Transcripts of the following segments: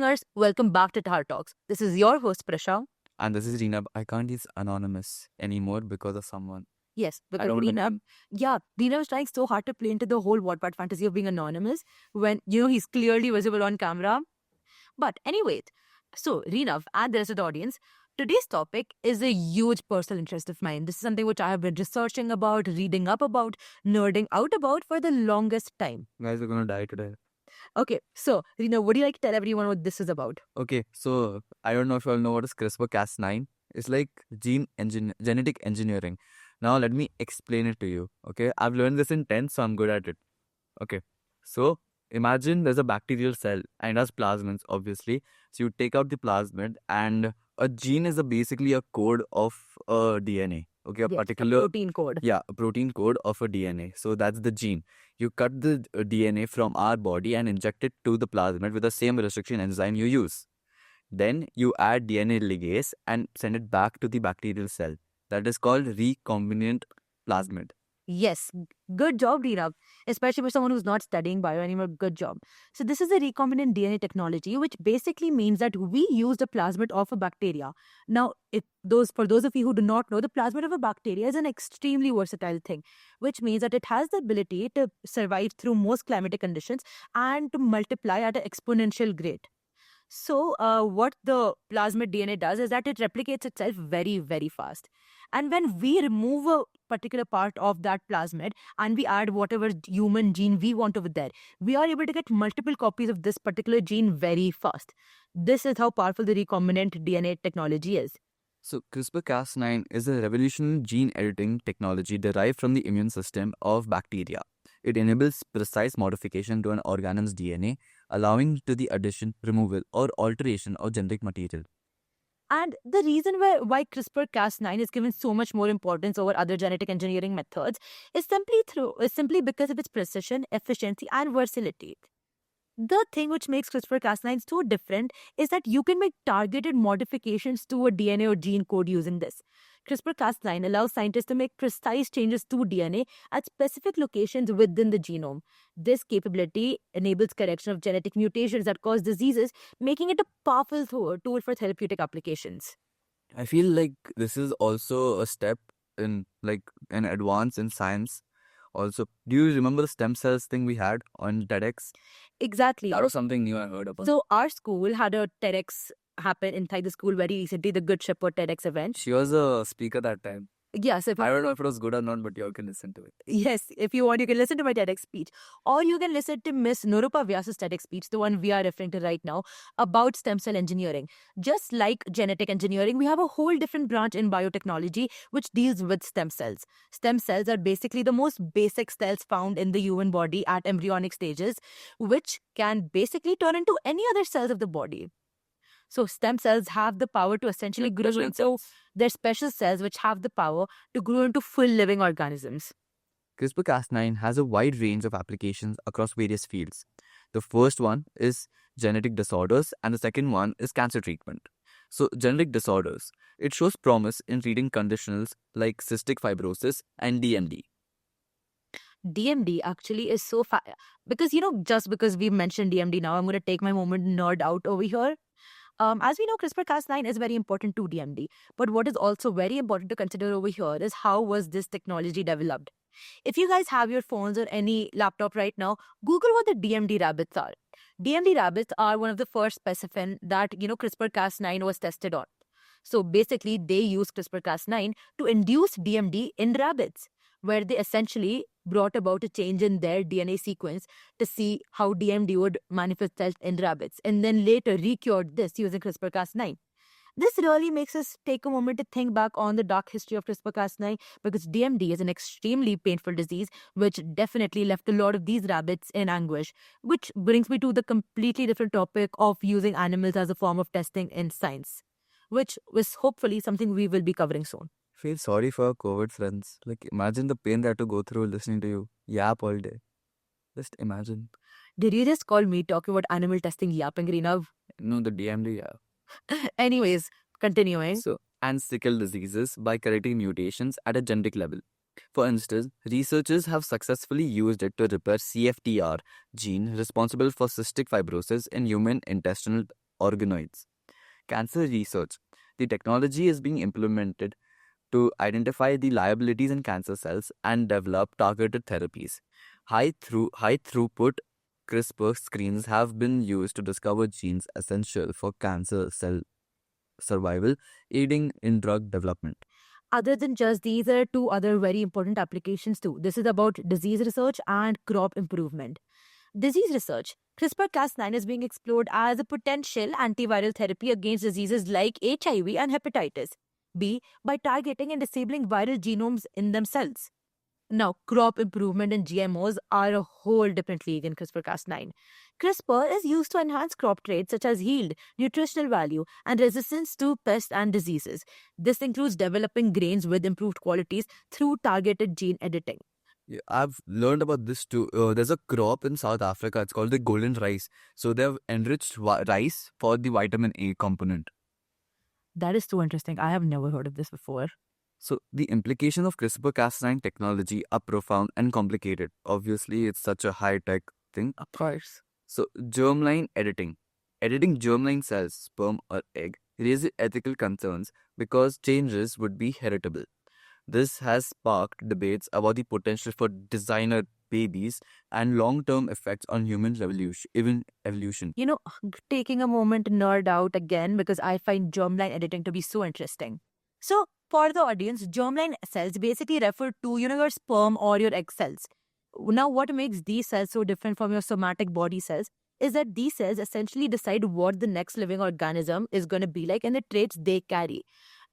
listeners, welcome back to Tar Talks. This is your host, Prashant. And this is Reenab. I can't use anonymous anymore because of someone. Yes, I because don't Reenab, Reenab is trying so hard to play into the whole Wattpad fantasy of being anonymous when, he's clearly visible on camera. But anyway, so Reenab and the rest of the audience, today's topic is a huge personal interest of mine. This is something which I have been researching about, reading up about, nerding out about for the longest time. Guys, we're gonna die today. Okay, so Reenab, would you like to tell everyone what this is about? Okay, so I don't know if you all know what is CRISPR-Cas9. It's like genetic engineering. Now let me explain it to you. Okay, I've learned this in 10th, so I'm good at it. Okay, so imagine there's a bacterial cell and it has plasmids, obviously. So you take out the plasmid, and a gene is basically a code of a DNA. Okay, Yes, a protein code. Yeah, a protein code of a DNA. So that's the gene. You cut the DNA from our body and inject it to the plasmid with the same restriction enzyme you use. Then you add DNA ligase and send it back to the bacterial cell. That is called recombinant plasmid. Yes, good job, Dheerab. Especially for someone who's not studying bio anymore, good job. So this is a recombinant DNA technology, which basically means that we use the plasmid of a bacteria. Now, for those of you who do not know, the plasmid of a bacteria is an extremely versatile thing, which means that it has the ability to survive through most climatic conditions and to multiply at an exponential rate. So, what the plasmid DNA does is that it replicates itself very, very fast. And when we remove a particular part of that plasmid and we add whatever human gene we want over there, we are able to get multiple copies of this particular gene very fast. This is how powerful the recombinant DNA technology is. So CRISPR-Cas9 is a revolutionary gene editing technology derived from the immune system of bacteria. It enables precise modification to an organism's DNA, allowing to the addition, removal, or alteration of genetic material. And the reason why CRISPR-Cas9 is given so much more importance over other genetic engineering methods is simply because of its precision, efficiency, and versatility. The thing which makes CRISPR-Cas9 so different is that you can make targeted modifications to a DNA or gene code using this. CRISPR-Cas9 allows scientists to make precise changes to DNA at specific locations within the genome. This capability enables correction of genetic mutations that cause diseases, making it a powerful tool for therapeutic applications. I feel like this is also a step in an advance in science. Also, do you remember the stem cells thing we had on TEDx? Exactly. That was something new I heard about. So our school had a TEDx happen inside the school very recently, the Good Shepherd TEDx event. She was a speaker that time. Yes, I don't know if it was good or not, but you all can listen to it. Yes, if you want, you can listen to my TEDx speech. Or you can listen to Miss Nurupa Vyas's TEDx speech, the one we are referring to right now, about stem cell engineering. Just like genetic engineering, we have a whole different branch in biotechnology which deals with stem cells. Stem cells are basically the most basic cells found in the human body at embryonic stages, which can basically turn into any other cells of the body. So stem cells have the power to essentially grow into they're special cells which have the power to grow into full living organisms. CRISPR-Cas9 has a wide range of applications across various fields. The first one is genetic disorders, and the second one is cancer treatment. So, genetic disorders, it shows promise in treating conditions like cystic fibrosis and DMD. DMD actually is because just because we mentioned DMD now, I'm going to take my moment nerd out over here. As we know, CRISPR-Cas9 is very important to DMD. But what is also very important to consider over here is how was this technology developed? If you guys have your phones or any laptop right now, Google what the DMD rabbits are. DMD rabbits are one of the first specimen that, CRISPR-Cas9 was tested on. So basically, they use CRISPR-Cas9 to induce DMD in rabbits, where they essentially brought about a change in their DNA sequence to see how DMD would manifest itself in rabbits, and then later recured this using CRISPR-Cas9. This really makes us take a moment to think back on the dark history of CRISPR-Cas9 because DMD is an extremely painful disease which definitely left a lot of these rabbits in anguish, which brings me to the completely different topic of using animals as a form of testing in science, which is hopefully something we will be covering soon. Feel sorry for our COVID friends. Like, imagine the pain they had to go through listening to you yap all day. Just imagine. Did you just call me talking about animal testing yapping, Reenav? No, the DMD, yeah. Anyways, continuing. So, and sickle diseases by correcting mutations at a genetic level. For instance, researchers have successfully used it to repair CFTR gene responsible for cystic fibrosis in human intestinal organoids. Cancer research. The technology is being implemented to identify the liabilities in cancer cells and develop targeted therapies. High throughput CRISPR screens have been used to discover genes essential for cancer cell survival, aiding in drug development. Other than just these, there are two other very important applications too. This is about disease research and crop improvement. Disease research. CRISPR-Cas9 is being explored as a potential antiviral therapy against diseases like HIV and hepatitis B by targeting and disabling viral genomes in themselves. Now, crop improvement and GMOs are a whole different league in CRISPR-Cas9. CRISPR is used to enhance crop traits such as yield, nutritional value, and resistance to pests and diseases. This includes developing grains with improved qualities through targeted gene editing. Yeah, I've learned about this too. There's a crop in South Africa. It's called the golden rice. So they've enriched rice for the vitamin A component. That is so interesting. I have never heard of this before. So the implications of CRISPR-Cas9 technology are profound and complicated. Obviously, it's such a high-tech thing. Of course. So germline editing. Editing germline cells, sperm or egg, raises ethical concerns because changes would be heritable. This has sparked debates about the potential for designer babies and long-term effects on human evolution. You know, taking a moment to nerd out again because I find germline editing to be so interesting. So, for the audience, germline cells basically refer to, your sperm or your egg cells. Now, what makes these cells so different from your somatic body cells is that these cells essentially decide what the next living organism is going to be like and the traits they carry.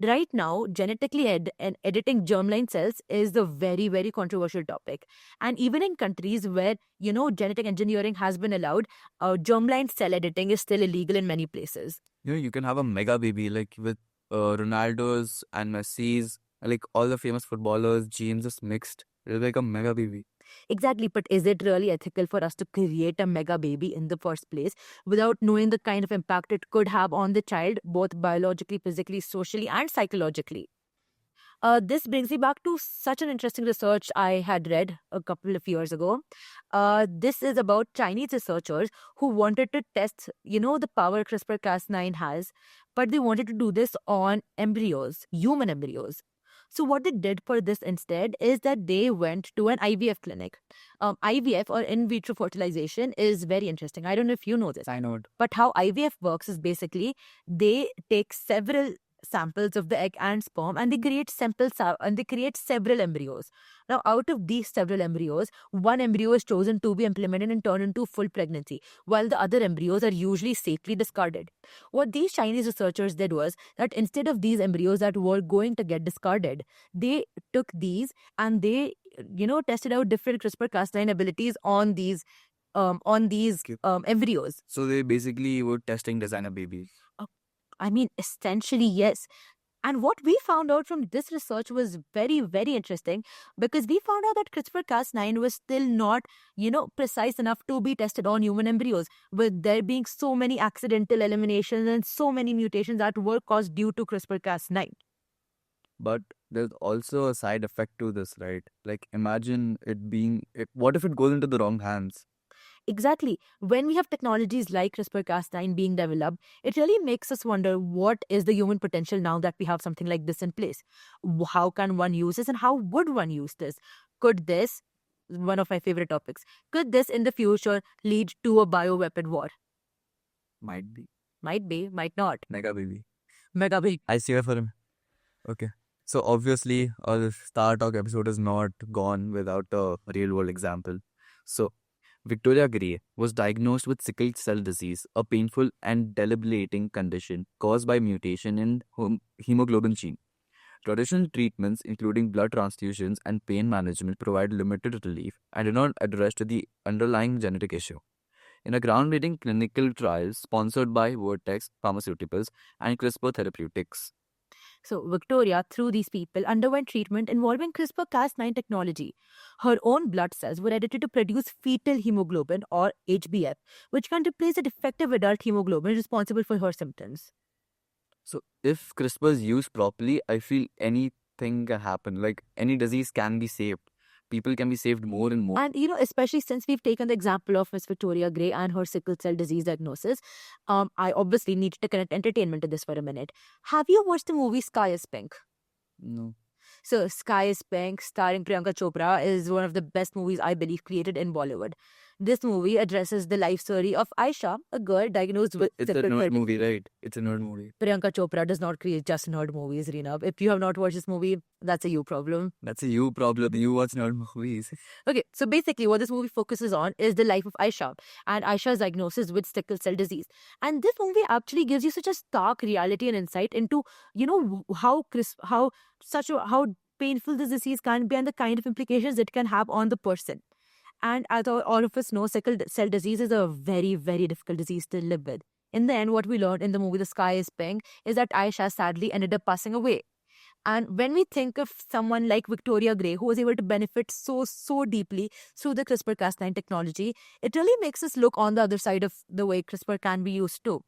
Right now, genetically and editing germline cells is a very, very controversial topic. And even in countries where, genetic engineering has been allowed, germline cell editing is still illegal in many places. You can have a mega baby like with Ronaldo's and Messi's, like all the famous footballers, genes is mixed. It's like a mega baby. Exactly, but is it really ethical for us to create a mega baby in the first place without knowing the kind of impact it could have on the child, both biologically, physically, socially, and psychologically? This brings me back to such an interesting research I had read a couple of years ago. This is about Chinese researchers who wanted to test, the power CRISPR-Cas9 has, but they wanted to do this on embryos, human embryos. So what they did for this instead is that they went to an IVF clinic. IVF or in vitro fertilization is very interesting. I don't know if you know this. I know it. But how IVF works is basically they take several samples of the egg and sperm and they create several embryos. Now, out of these several embryos, one embryo is chosen to be implemented and turned into full pregnancy, while the other embryos are usually safely discarded. What these Chinese researchers did was that instead of these embryos that were going to get discarded, they took these and they, tested out different CRISPR-Cas9 abilities on these embryos. So they basically were testing designer babies. I mean, essentially, yes. And what we found out from this research was very, very interesting because we found out that CRISPR-Cas9 was still not, precise enough to be tested on human embryos, with there being so many accidental eliminations and so many mutations that were caused due to CRISPR-Cas9. But there's also a side effect to this, right? Like imagine what if it goes into the wrong hands? Exactly. When we have technologies like CRISPR-Cas9 being developed, it really makes us wonder what is the human potential now that we have something like this in place. How can one use this and how would one use this? Could this, one of my favorite topics, could this in the future lead to a bioweapon war? Might be. Might be, might not. Mega baby. Mega big. I see her for him. Okay. So obviously, our Star Talk episode is not gone without a real world example. So Victoria Gray was diagnosed with sickle cell disease, a painful and debilitating condition caused by mutation in hemoglobin gene. Traditional treatments, including blood transfusions and pain management, provide limited relief and do not address the underlying genetic issue. In a groundbreaking clinical trial sponsored by Vertex Pharmaceuticals and CRISPR Therapeutics. So, Victoria, through these people, underwent treatment involving CRISPR-Cas9 technology. Her own blood cells were edited to produce fetal hemoglobin, or HbF, which can replace a defective adult hemoglobin responsible for her symptoms. So, if CRISPR is used properly, I feel anything can happen. Like any disease can be saved. people can be saved more and more. And especially since we've taken the example of Miss Victoria Gray and her sickle cell disease diagnosis, I obviously need to connect entertainment to this for a minute. Have you watched the movie Sky is Pink? No. So, Sky is Pink, starring Priyanka Chopra, is one of the best movies I believe created in Bollywood. This movie addresses the life story of Aisha, a girl diagnosed with It's a sickle nerd cell. movie, right? It's a nerd movie. Priyanka Chopra does not create just nerd movies, Reena. If you have not watched this movie, that's a you problem. That's a you problem. You watch nerd movies. Okay, so basically, what this movie focuses on is the life of Aisha and Aisha's diagnosis with sickle cell disease. And this movie actually gives you such a stark reality and insight into, how how painful this disease can be and the kind of implications it can have on the person. And as all of us know, sickle cell disease is a very, very difficult disease to live with. In the end, what we learned in the movie The Sky is Pink is that Aisha sadly ended up passing away. And when we think of someone like Victoria Gray, who was able to benefit so deeply through the CRISPR-Cas9 technology, it really makes us look on the other side of the way CRISPR can be used too.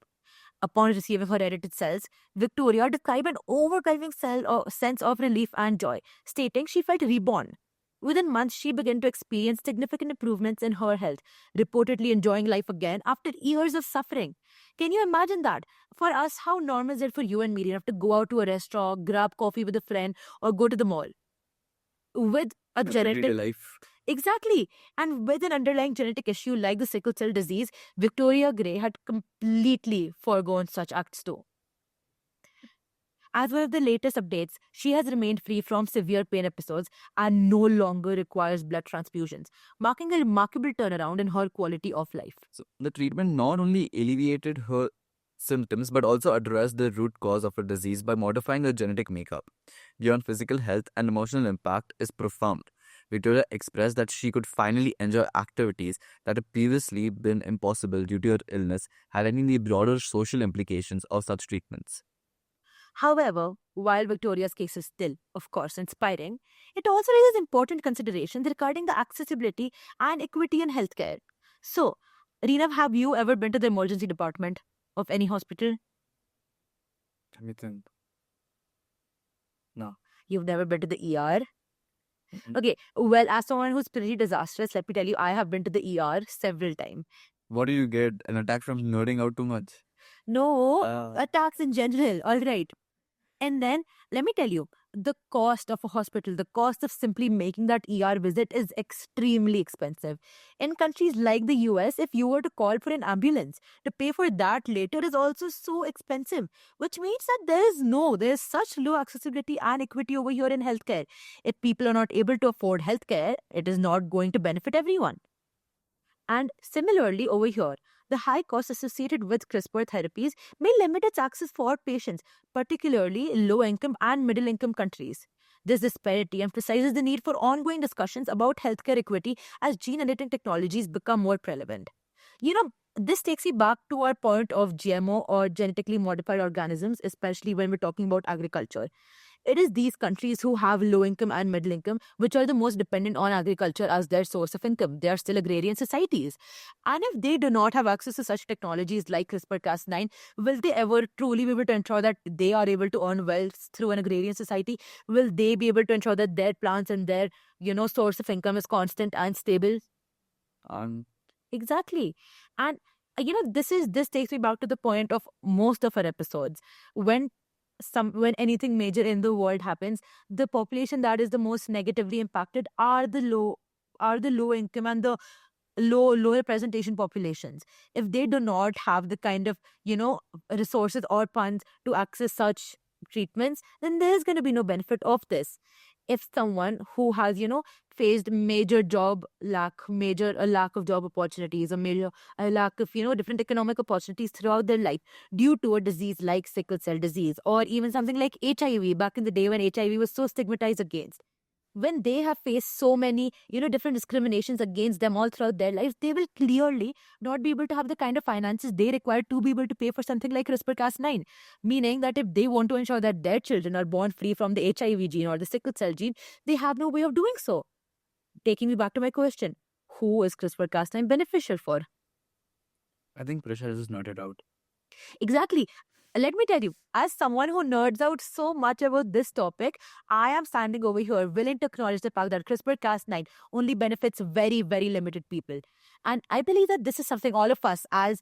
Upon receiving her edited cells, Victoria described an overwhelming sense of relief and joy, stating she felt reborn. Within months, she began to experience significant improvements in her health, reportedly enjoying life again after years of suffering. Can you imagine that? For us, how normal is it for you and me enough to go out to a restaurant, grab coffee with a friend, or go to the mall? With a That's everyday genetic life. Exactly. And with an underlying genetic issue like the sickle cell disease, Victoria Gray had completely foregone such acts too. As one of the latest updates, she has remained free from severe pain episodes and no longer requires blood transfusions, marking a remarkable turnaround in her quality of life. So the treatment not only alleviated her symptoms but also addressed the root cause of her disease by modifying her genetic makeup. Beyond physical health and emotional impact is profound. Victoria expressed that she could finally enjoy activities that had previously been impossible due to her illness, highlighting the broader social implications of such treatments. However, while Victoria's case is still, of course, inspiring, it also raises important considerations regarding the accessibility and equity in healthcare. So, Reenav, have you ever been to the emergency department of any hospital? Let me think. No. You've never been to the ER? Mhm. Okay, well, as someone who's pretty disastrous, let me tell you, I have been to the ER several times. What do you get? An attack from nerding out too much? No, Uh, attacks in general, all right. And then, let me tell you, the cost of a hospital, the cost of simply making that ER visit is extremely expensive. In countries like the US, if you were to call for an ambulance, to pay for that later is also so expensive, which means that there's such low accessibility and equity over here in healthcare. If people are not able to afford healthcare, it is not going to benefit everyone. And similarly, over here, the high costs associated with CRISPR therapies may limit its access for patients, particularly in low income and middle income countries. This disparity emphasizes the need for ongoing discussions about healthcare equity as gene editing technologies become more prevalent. This takes me back to our point of GMO or genetically modified organisms, especially when we're talking about agriculture. It is these countries who have low income and middle income which are the most dependent on agriculture as their source of income. They are still agrarian societies. And if they do not have access to such technologies like CRISPR-Cas9, will they ever truly be able to ensure that they are able to earn wealth through an agrarian society? Will they be able to ensure that their plants and their, source of income is constant and stable? um, Exactly. And this takes me back to the point of most of our episodes. When anything major in the world happens, the population that is the most negatively impacted are the low income and the lower presentation populations. If they do not have the kind of resources or funds to access such treatments, then there's going to be no benefit of this. If someone who has faced major job lack, major a lack of job opportunities, a lack of different economic opportunities throughout their life due to a disease like sickle cell disease or even something like HIV back in the day when HIV was so stigmatized against, when they have faced so many different discriminations against them all throughout their lives, they will clearly not be able to have the kind of finances they require to be able to pay for something like CRISPR-Cas9. Meaning that if they want to ensure that their children are born free from the HIV gene or the sickle cell gene, they have no way of doing so. Taking me back to my question, who is CRISPR-Cas9 beneficial for? I think pressure is not it out. Exactly. Let me tell you, as someone who nerds out so much about this topic, I am standing over here willing to acknowledge the fact that CRISPR-Cas9 only benefits very, very limited people. And I believe that this is something all of us, as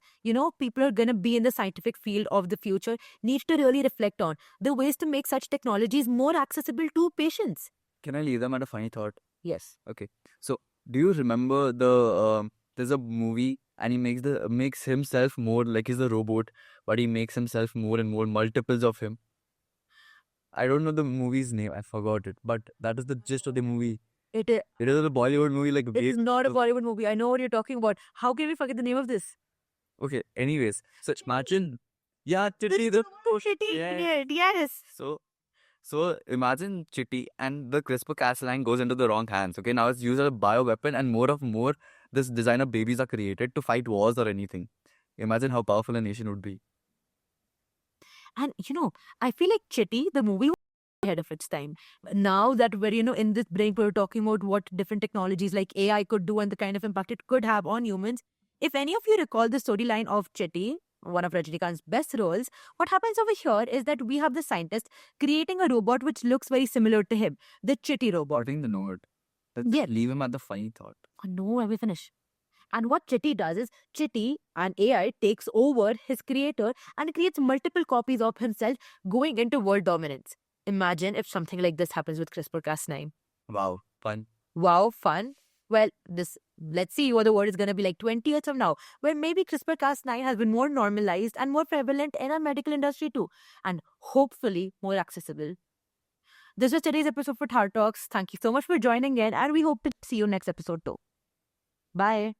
people are going to be in the scientific field of the future, need to really reflect on the ways to make such technologies more accessible to patients. Can I leave them at a funny thought? Yes. Okay. So, do you remember there's a movie and he makes himself more like he's a robot, but he makes himself more and more multiples of him. I don't know the movie's name. I forgot it, but that is the gist of the movie. It is, It is a Bollywood movie, like it is not a so- Bollywood movie. I know what you're talking about. How can we forget the name of this? Okay. Anyways, so imagine, yeah, Chitty the yeah. Yes. So imagine Chitty and the CRISPR-Cas9 goes into the wrong hands. Okay, now it's used as a bioweapon, and more this designer babies are created to fight wars or anything. Imagine how powerful a nation would be. And I feel like Chitty, the movie, was ahead of its time. Now that we're in this break, we're talking about what different technologies like AI could do and the kind of impact it could have on humans. If any of you recall the storyline of Chitty, one of Rajinikanth's best roles, what happens over here is that we have the scientist creating a robot which looks very similar to him, the Chitty robot. Putting the note. Let's Yeah. leave him at the funny thought. Oh, no, I will finish. And what Chitty does is Chitty and AI takes over his creator and creates multiple copies of himself going into world dominance. Imagine if something like this happens with CRISPR-Cas9. Wow, fun. Wow, fun. Well, let's see what the world is going to be like 20 years from now, where maybe CRISPR-Cas9 has been more normalized and more prevalent in our medical industry too, and hopefully more accessible. This was today's episode for Thar Talks. Thank you so much for joining in, and we hope to see you next episode too. Bye.